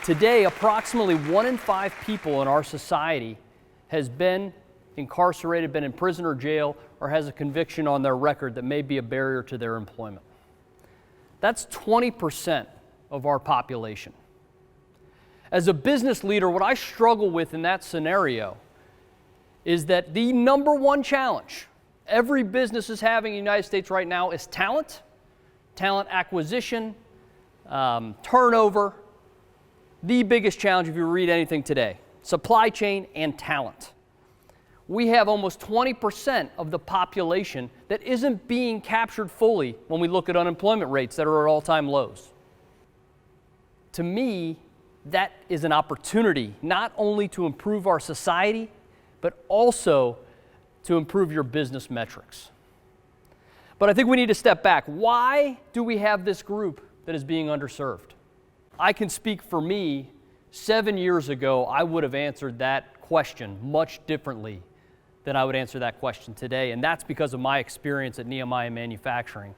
Today, approximately 1 in 5 people in our society has been incarcerated, been in prison or jail, or has a conviction on their record that may be a barrier to their employment. That's 20% of our population. As a business leader, what I struggle with in that scenario is that the number one challenge every business is having in the United States right now is talent acquisition, turnover. The biggest challenge, if you read anything today, supply chain and talent. We have almost 20% of the population that isn't being captured fully when we look at unemployment rates that are at all-time lows. To me, that is an opportunity not only to improve our society, but also to improve your business metrics. But I think we need to step back. Why do we have this group that is being underserved? I can speak for me. 7 years ago, I would have answered that question much differently than I would answer that question today, and that's because of my experience at Nehemiah Manufacturing.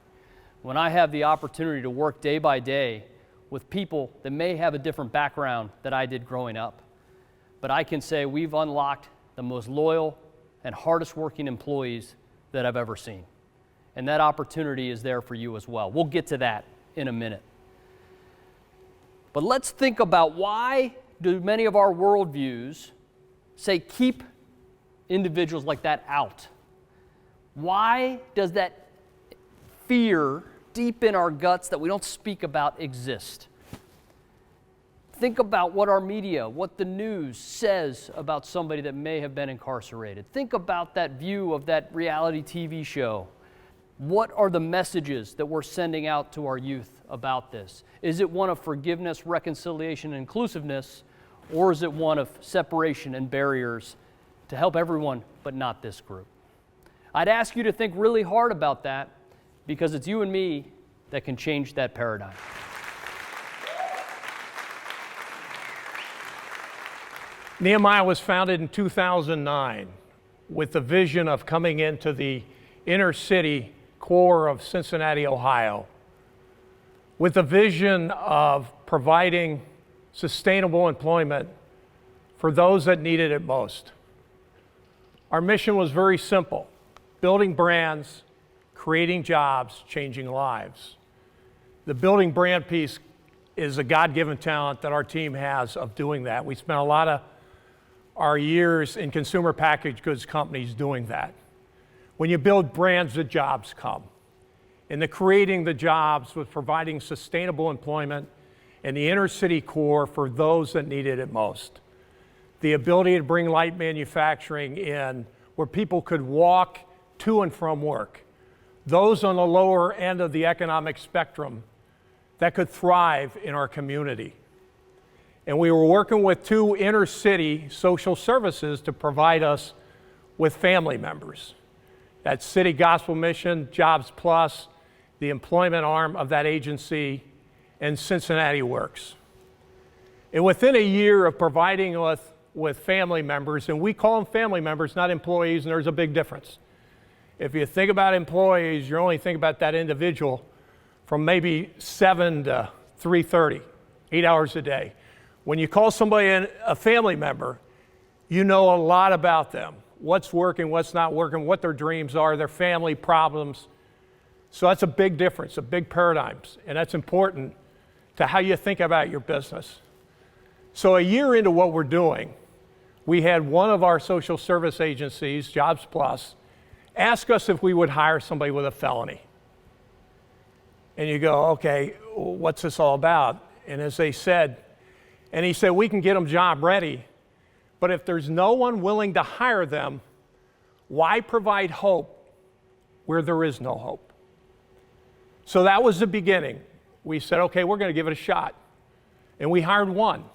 When I have the opportunity to work day by day with people that may have a different background than I did growing up, but I can say we've unlocked the most loyal and hardest working employees that I've ever seen. And that opportunity is there for you as well. We'll get to that in a minute. But let's think about, why do many of our worldviews say keep individuals like that out? Why does that fear deep in our guts that we don't speak about exist? Think about what our media, what the news says about somebody that may have been incarcerated. Think about that view of that reality TV show. What are the messages that we're sending out to our youth about this? Is it one of forgiveness, reconciliation, and inclusiveness, or is it one of separation and barriers to help everyone but not this group? I'd ask you to think really hard about that, because it's you and me that can change that paradigm. Nehemiah was founded in 2009 with the vision of coming into the inner city core of Cincinnati, Ohio, with the vision of providing sustainable employment for those that needed it most. Our mission was very simple: building brands, creating jobs, changing lives. The building brand piece is a God-given talent that our team has of doing that. We spent a lot of our years in consumer packaged goods companies doing that. When you build brands, the jobs come. And the creating the jobs was providing sustainable employment in the inner city core for those that needed it most. The ability to bring light manufacturing in where people could walk to and from work. Those on the lower end of the economic spectrum that could thrive in our community. And we were working with 2 inner city social services to provide us with family members. That's City Gospel Mission, Jobs Plus, the employment arm of that agency, and Cincinnati Works. And within a year of providing us with family members, and we call them family members, not employees, and there's a big difference. If you think about employees, you're only thinking about that individual from maybe 7 to 3:30, 8 hours a day. When you call somebody a family member, you know a lot about them. What's working, what's not working, what their dreams are, their family problems. So that's a big difference, a big paradigm, and that's important to how you think about your business. So a year into what we're doing, we had one of our social service agencies, Jobs Plus, ask us if we would hire somebody with a felony. And you go, okay, what's this all about? And as they said, and he said, we can get them job ready, but if there's no one willing to hire them, why provide hope where there is no hope? So that was the beginning. We said, okay, we're going to give it a shot. And we hired one.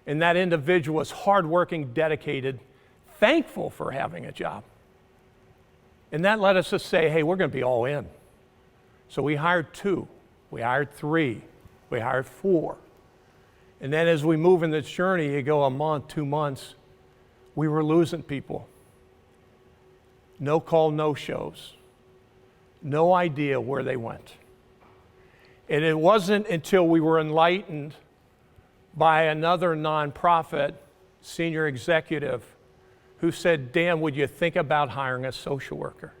And that individual was hardworking, dedicated, thankful for having a job. And that led us to say, hey, we're going to be all in. So we hired 2, we hired 3, we hired 4. And then as we move in this journey, you go a month, 2 months, we were losing people. No call, no shows. No idea where they went. And it wasn't until we were enlightened by another nonprofit senior executive who said, Dan, would you think about hiring a social worker?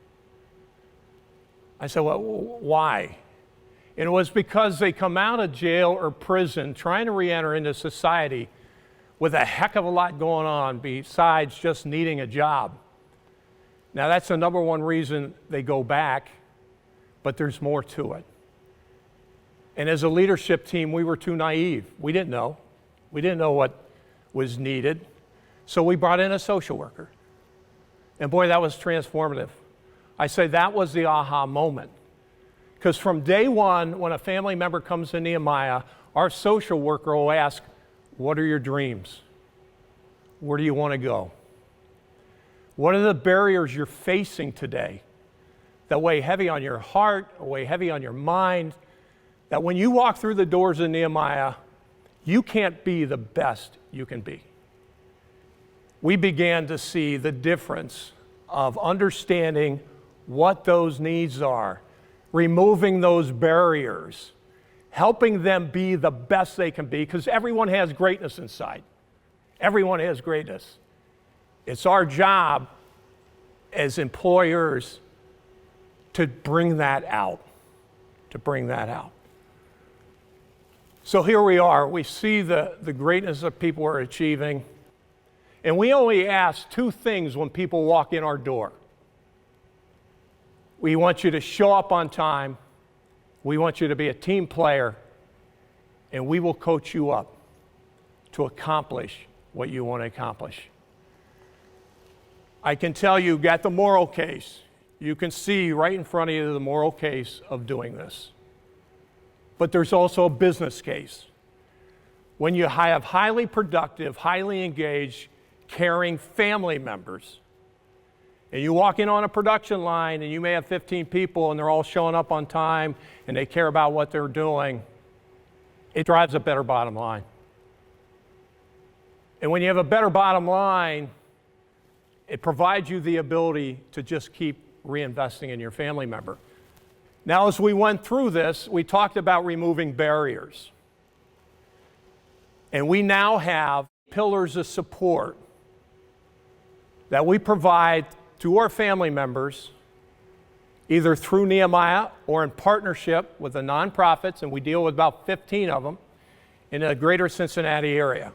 I said, well, why? And it was because they come out of jail or prison trying to re-enter into society with a heck of a lot going on besides just needing a job. Now, that's the number one reason they go back, but there's more to it. And as a leadership team, we were too naive. We didn't know. We didn't know what was needed. So we brought in a social worker. And boy, that was transformative. I say that was the aha moment. Because from day one, when a family member comes to Nehemiah, our social worker will ask, what are your dreams? Where do you want to go? What are the barriers you're facing today that weigh heavy on your heart, or weigh heavy on your mind, that when you walk through the doors of Nehemiah, you can't be the best you can be? We began to see the difference of understanding what those needs are, removing those barriers, helping them be the best they can be, because everyone has greatness inside. Everyone has greatness. It's our job as employers to bring that out, So here we are. We see the greatness that people are achieving. And we only ask two things when people walk in our door. We want you to show up on time. We want you to be a team player. And we will coach you up to accomplish what you want to accomplish. I can tell you, got the moral case. You can see right in front of you the moral case of doing this. But there's also a business case. When you have highly productive, highly engaged, caring family members, and you walk in on a production line and you may have 15 people and they're all showing up on time and they care about what they're doing, it drives a better bottom line. And when you have a better bottom line, it provides you the ability to just keep reinvesting in your family member. Now, as we went through this, we talked about removing barriers. And we now have pillars of support that we provide to our family members, either through Nehemiah or in partnership with the nonprofits, and we deal with about 15 of them in the greater Cincinnati area.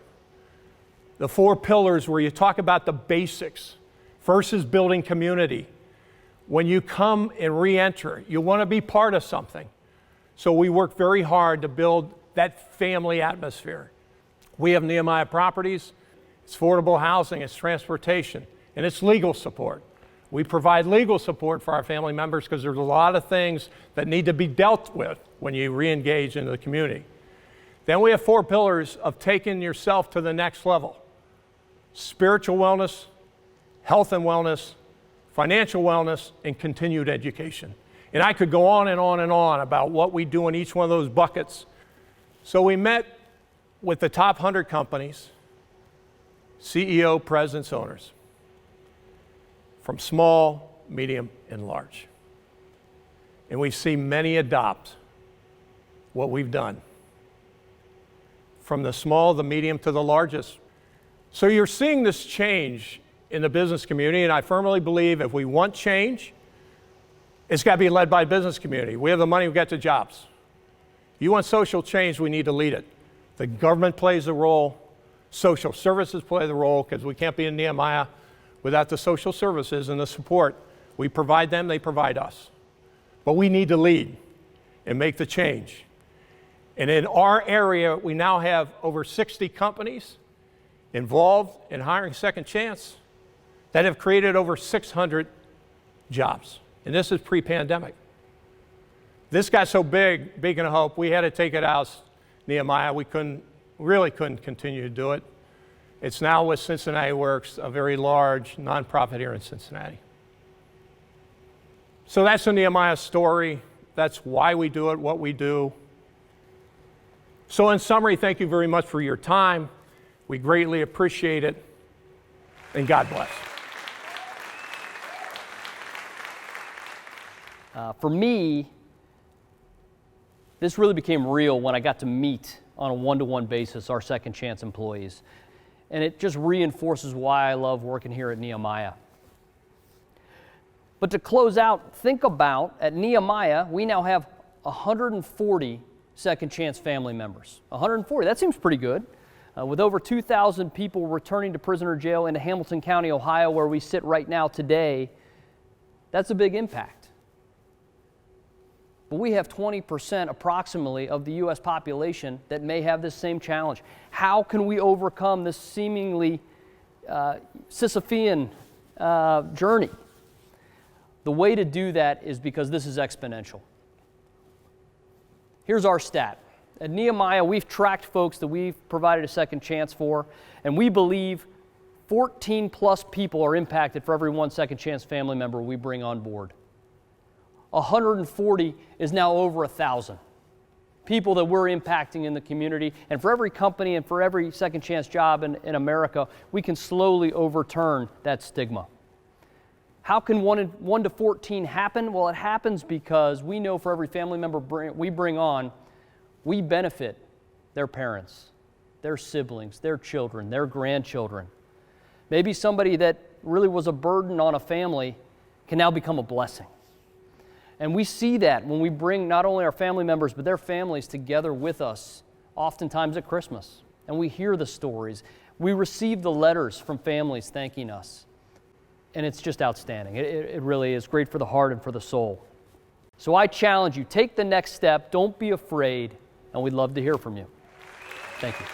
The four pillars where you talk about the basics. First is building community. When you come and re-enter, you want to be part of something. So we work very hard to build that family atmosphere. We have Nehemiah Properties, it's affordable housing, it's transportation, and it's legal support. We provide legal support for our family members because there's a lot of things that need to be dealt with when you re-engage into the community. Then we have four pillars of taking yourself to the next level. Spiritual wellness, health and wellness, financial wellness, and continued education. And I could go on and on and on about what we do in each one of those buckets. So we met with the top 100 companies, CEO, presidents, owners, from small, medium, and large. And we've seen many adopt what we've done, from the small, the medium, to the largest. So you're seeing this change in the business community, and I firmly believe if we want change, it's got to be led by the business community. We have the money, we've got the jobs. You want social change, we need to lead it. The government plays a role, social services play the role, because we can't be in Nehemiah without the social services and the support. We provide them, they provide us. But we need to lead and make the change. And in our area, we now have over 60 companies involved in hiring Second Chance that have created over 600 jobs. And this is pre-pandemic. This got so big, Beacon of Hope, we had to take it out, Nehemiah. We really couldn't continue to do it. It's now with Cincinnati Works, a very large nonprofit here in Cincinnati. So that's the Nehemiah story. That's why we do it, what we do. So in summary, thank you very much for your time. We greatly appreciate it, and God bless. For me, this really became real when I got to meet on a one-to-one basis our Second Chance employees. And it just reinforces why I love working here at Nehemiah. But to close out, think about, at Nehemiah, we now have 140 Second Chance family members. 140, that seems pretty good. With over 2,000 people returning to prisoner jail into Hamilton County, Ohio, where we sit right now today, that's a big impact. But we have 20% approximately of the U.S. population that may have this same challenge. How can we overcome this seemingly Sisyphean journey? The way to do that is because this is exponential. Here's our stat. At Nehemiah, we've tracked folks that we've provided a second chance for, and we believe 14 plus people are impacted for every one Second Chance family member we bring on board. 140 is now over 1,000 people that we're impacting in the community, and for every company and for every Second Chance job in America, we can slowly overturn that stigma. How can 1 to 14 happen? Well, it happens because we know for every family member we bring on, we benefit their parents, their siblings, their children, their grandchildren. Maybe somebody that really was a burden on a family can now become a blessing. And we see that when we bring not only our family members, but their families together with us, oftentimes at Christmas. And we hear the stories. We receive the letters from families thanking us. And it's just outstanding. It really is great for the heart and for the soul. So I challenge you, take the next step, don't be afraid, and we'd love to hear from you. Thank you.